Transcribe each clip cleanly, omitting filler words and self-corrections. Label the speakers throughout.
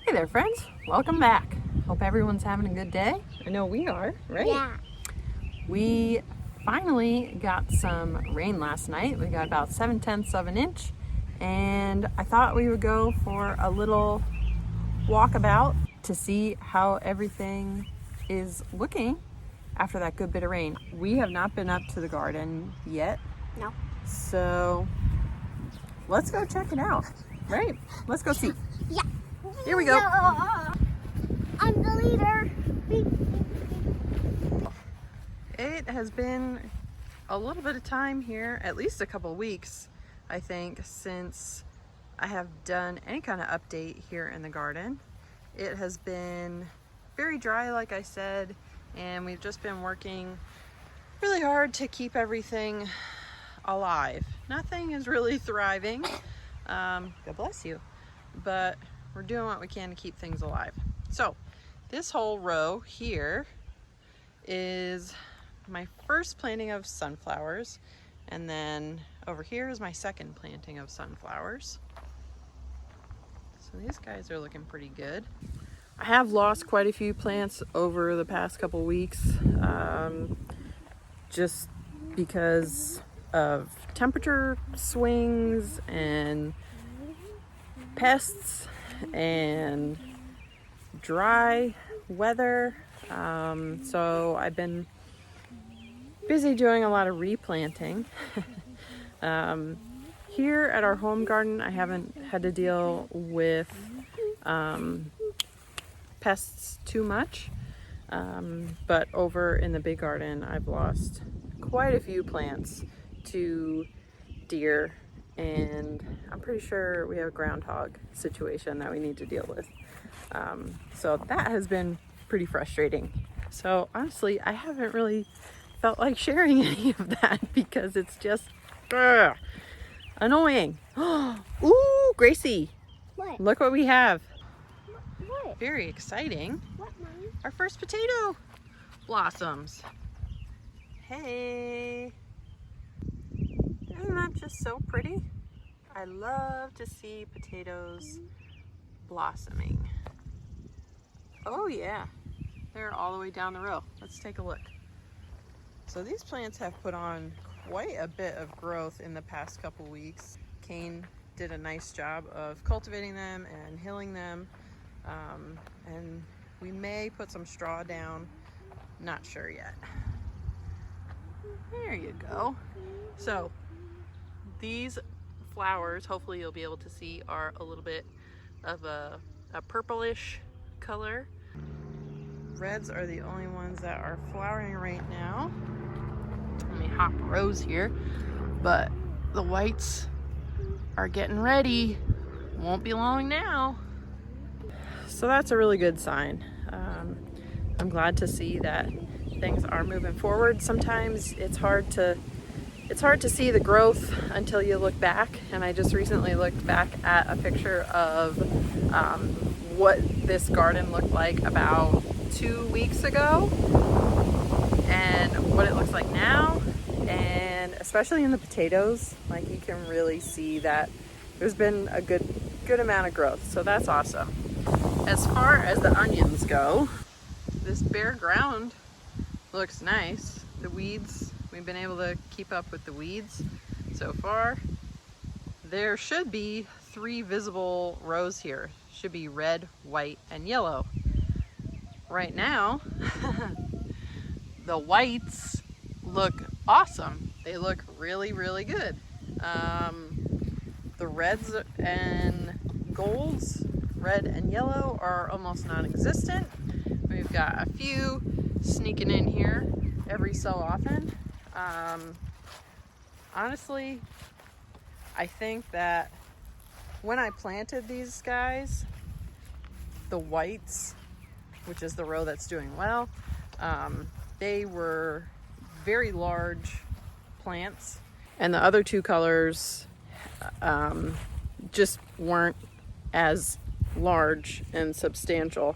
Speaker 1: Hey there, friends. Welcome back. Hope everyone's having a good day. I know we are, right?
Speaker 2: Yeah.
Speaker 1: We finally got some rain last night. We got about 7/10 of an inch, and I thought we would go for a little walkabout to see how everything is looking after that good bit of rain. We have not been up to the garden yet,
Speaker 2: No.
Speaker 1: so let's go check it out, right? Let's go see.
Speaker 2: Yeah.
Speaker 1: Here we go.
Speaker 2: I'm the leader.
Speaker 1: It has been a little bit of time here, at least a couple weeks, I think, since I have done any kind of update here in the garden. It has been very dry, like I said, and we've just been working really hard to keep everything alive. Nothing is really thriving, God bless you, but we're doing what we can to keep things alive. So this whole row here is my first planting of sunflowers, and then over here is my second planting of sunflowers. So these guys are looking pretty good. I have lost quite a few plants over the past couple weeks, just because of temperature swings and pests and dry weather. So I've been busy doing a lot of replanting. Here at our home garden, I haven't had to deal with pests too much, but over in the big garden, I've lost quite a few plants to deer, and I'm pretty sure we have a groundhog situation that we need to deal with. So that has been pretty frustrating. So honestly, I haven't really felt like sharing any of that because it's just annoying. Ooh, Gracie,
Speaker 2: What?
Speaker 1: look what we have.
Speaker 2: What?
Speaker 1: Very exciting.
Speaker 2: What, Mommy?
Speaker 1: Our first potato blossoms. Hey, isn't that just so pretty? I love to see potatoes blossoming. Oh yeah, they're all the way down the row. Let's take a look. So these plants have put on quite a bit of growth in the past couple weeks. Kane did a nice job of cultivating them and hilling them, and we may put some straw down, not sure yet. There you go. So these flowers, hopefully you'll be able to see, are a little bit of a purplish color. Reds are the only ones that are flowering right now. Let me hop rows here, but the whites are getting ready. Won't be long now. So that's a really good sign. I'm glad to see that things are moving forward. Sometimes it's hard to see the growth until you look back, and I just recently looked back at a picture of what this garden looked like about 2 weeks ago and what it looks like now, and especially in the potatoes, like you can really see that there's been a good amount of growth, so that's awesome. As far as the onions go, this bare ground looks nice. The weeds, we've been able to keep up with the weeds so far. There should be 3 visible rows here. Should be red, white, and yellow. Right now, the whites look awesome. They look really, really good. The reds and golds, red and yellow, are almost non-existent. We've got a few sneaking in here every so often. Honestly, I think that when I planted these guys, the whites, which is the row that's doing well, they were very large plants, and the other 2 colors just weren't as large and substantial.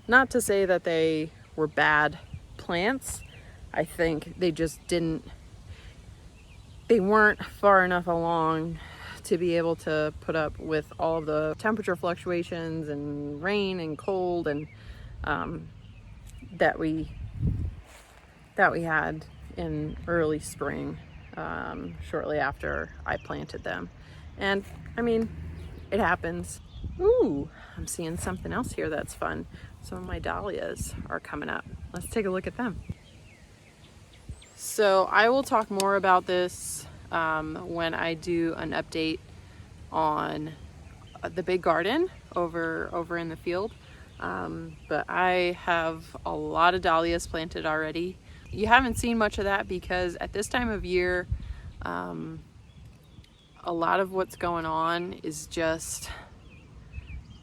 Speaker 1: Not to say that they were bad plants. I think they just they weren't far enough along to be able to put up with all of the temperature fluctuations and rain and cold and that we had in early spring, shortly after I planted them. And I mean, it happens. Ooh, I'm seeing something else here that's fun. Some of my dahlias are coming up. Let's take a look at them. So I will talk more about this when I do an update on the big garden over in the field. But I have a lot of dahlias planted already. You haven't seen much of that because at this time of year, a lot of what's going on is just,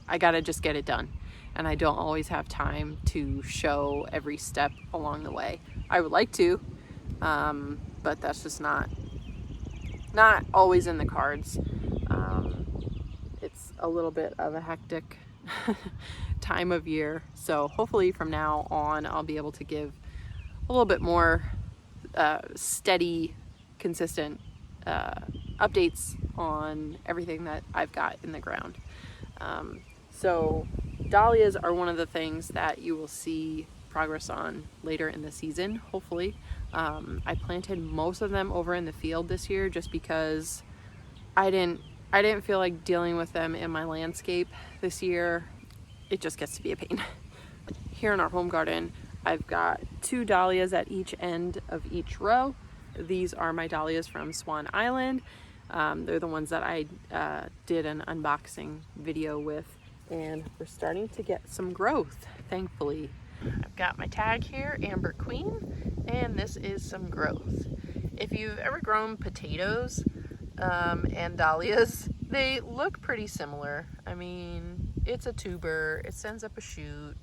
Speaker 1: I gotta just get it done. And I don't always have time to show every step along the way. I would like to, but that's just not always in the cards. It's a little bit of a hectic time of year. So hopefully from now on, I'll be able to give a little bit more steady, consistent updates on everything that I've got in the ground. So dahlias are one of the things that you will see progress on later in the season, hopefully. I planted most of them over in the field this year just because I didn't feel like dealing with them in my landscape this year. It just gets to be a pain. Here in our home garden, I've got 2 dahlias at each end of each row. These are my dahlias from Swan Island. They're the ones that I did an unboxing video with, and we're starting to get some growth, thankfully. I've got my tag here, Amber Queen, and this is some growth. If you've ever grown potatoes and dahlias, they look pretty similar. I mean, it's a tuber, it sends up a shoot.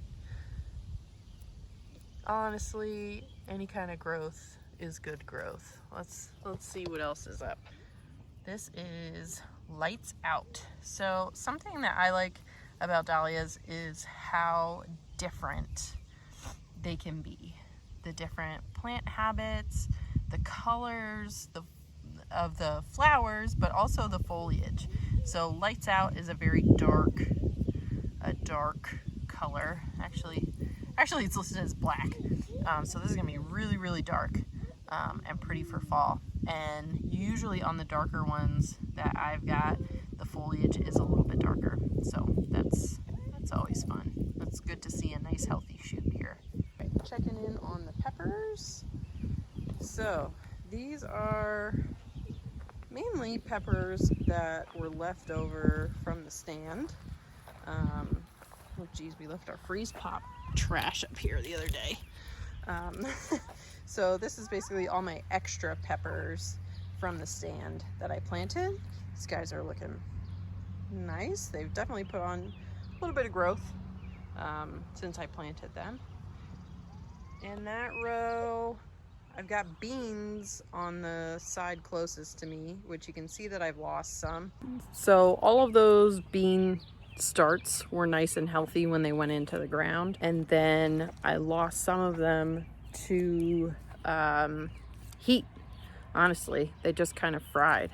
Speaker 1: Honestly, any kind of growth is good growth. Let's see what else is up. This is Lights Out. So something that I like about dahlias is how different they can be. The different plant habits, the colors of the flowers, but also the foliage. So Lights Out is a very dark color. Actually it's listed as black. So this is gonna be really, really dark and pretty for fall. And usually on the darker ones that I've got, the foliage is a little bit darker. So that's always fun. It's good to see a nice healthy shoot here. Right, checking in on the peppers. So these are mainly peppers that were left over from the stand. Oh geez, we left our freeze pop trash up here the other day. So this is basically all my extra peppers from the stand that I planted. These guys are looking nice. They've definitely put on a little bit of growth since I planted them. In that row, I've got beans on the side closest to me, which you can see that I've lost some. So all of those bean starts were nice and healthy when they went into the ground, and then I lost some of them to heat. Honestly, they just kind of fried.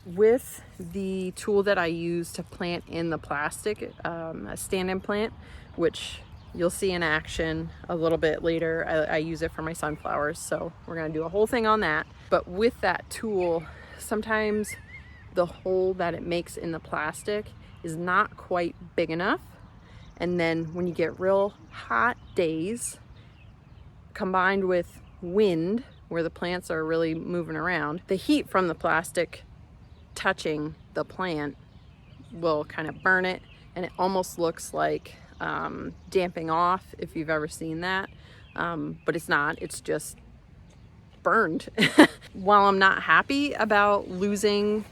Speaker 1: With the tool that I use to plant in the plastic, a stand-in plant, which you'll see in action a little bit later. I use it for my sunflowers, so we're gonna do a whole thing on that. But with that tool, sometimes the hole that it makes in the plastic is not quite big enough. And then when you get real hot days, combined with wind, where the plants are really moving around, the heat from the plastic touching the plant will kind of burn it, and it almost looks like damping off, if you've ever seen that. But it's not, it's just burned. While I'm not happy about losing,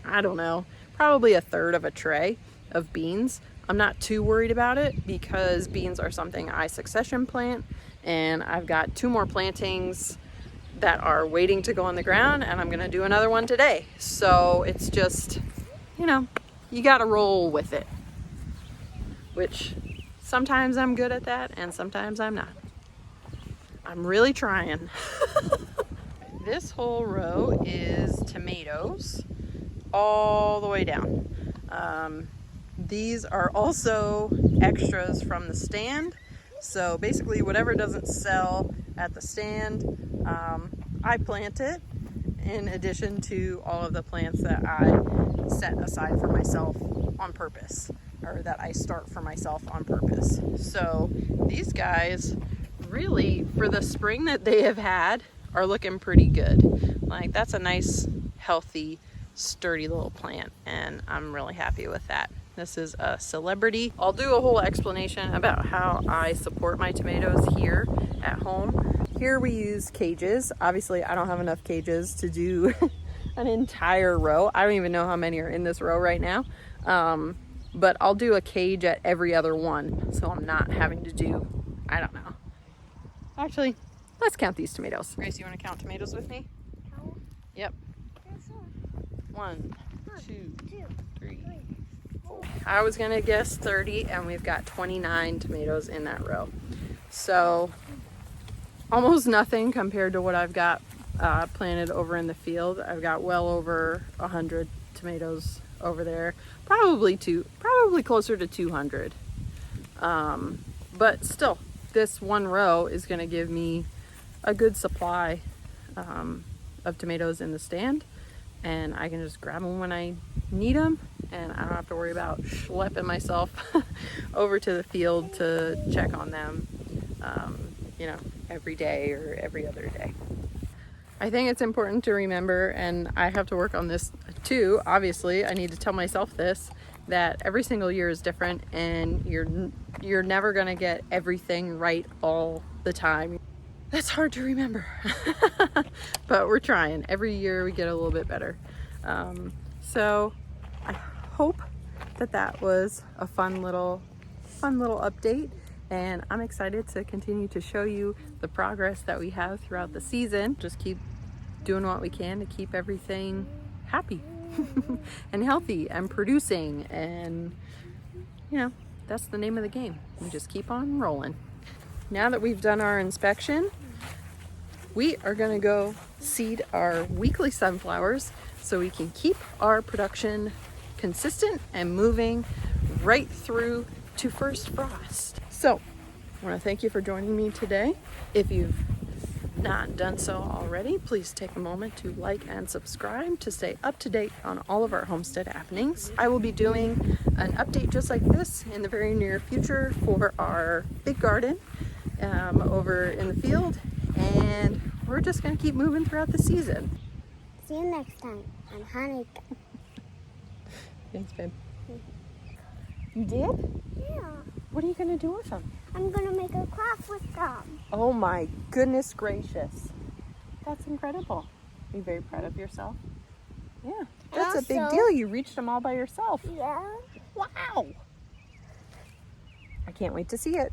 Speaker 1: I don't know, probably a third of a tray of beans, I'm not too worried about it because beans are something I succession plant, and I've got 2 more plantings that are waiting to go on the ground, and I'm gonna do another one today. So it's just, you know, you gotta roll with it, which sometimes I'm good at that and sometimes I'm not. I'm really trying. This whole row is tomatoes all the way down. These are also extras from the stand. So basically whatever doesn't sell at the stand, I plant it in addition to all of the plants that I set aside for myself on purpose, or that I start for myself on purpose. So these guys really, for the spring that they have had, are looking pretty good. Like, that's a nice, healthy, sturdy little plant, and I'm really happy with that. This is a Celebrity. I'll do a whole explanation about how I support my tomatoes here at home. Here we use cages. Obviously, I don't have enough cages to do an entire row. I don't even know how many are in this row right now. But I'll do a cage at every other one, so I'm not having to do, I don't know. Actually, let's count these tomatoes. Grace, you want to count tomatoes with me? Yep. 1, 2, 3, 4. I was gonna guess 30, and we've got 29 tomatoes in that row. So almost nothing compared to what I've got planted over in the field. I've got well over 100 tomatoes over there. Probably closer to 200. But still, this one row is gonna give me a good supply of tomatoes in the stand, and I can just grab them when I need them, and I don't have to worry about schlepping myself over to the field to check on them, you know, every day or every other day. I think it's important to remember, and I have to work on this too, obviously, I need to tell myself this, that every single year is different, and you're never gonna get everything right all the time. That's hard to remember, but we're trying. Every year we get a little bit better. So I hope that was a fun little update, and I'm excited to continue to show you the progress that we have throughout the season. Just keep doing what we can to keep everything happy and healthy and producing, and you know, that's the name of the game. We just keep on rolling. Now that we've done our inspection, we are going to go seed our weekly sunflowers so we can keep our production consistent and moving right through to first frost. So I want to thank you for joining me today. If you've not done so already, please take a moment to like and subscribe to stay up to date on all of our homestead happenings. I will be doing an update just like this in the very near future for our big garden over in the field, and we're just going to keep moving throughout the season.
Speaker 2: See you next time on Hanukkah.
Speaker 1: Thanks, babe. You did?
Speaker 2: Yeah.
Speaker 1: What are you going to do with them?
Speaker 2: I'm going to make a craft with them.
Speaker 1: Oh my goodness gracious. That's incredible. Are you very proud of yourself? Yeah. That's a big deal. You reached them all by yourself.
Speaker 2: Yeah.
Speaker 1: Wow. I can't wait to see it.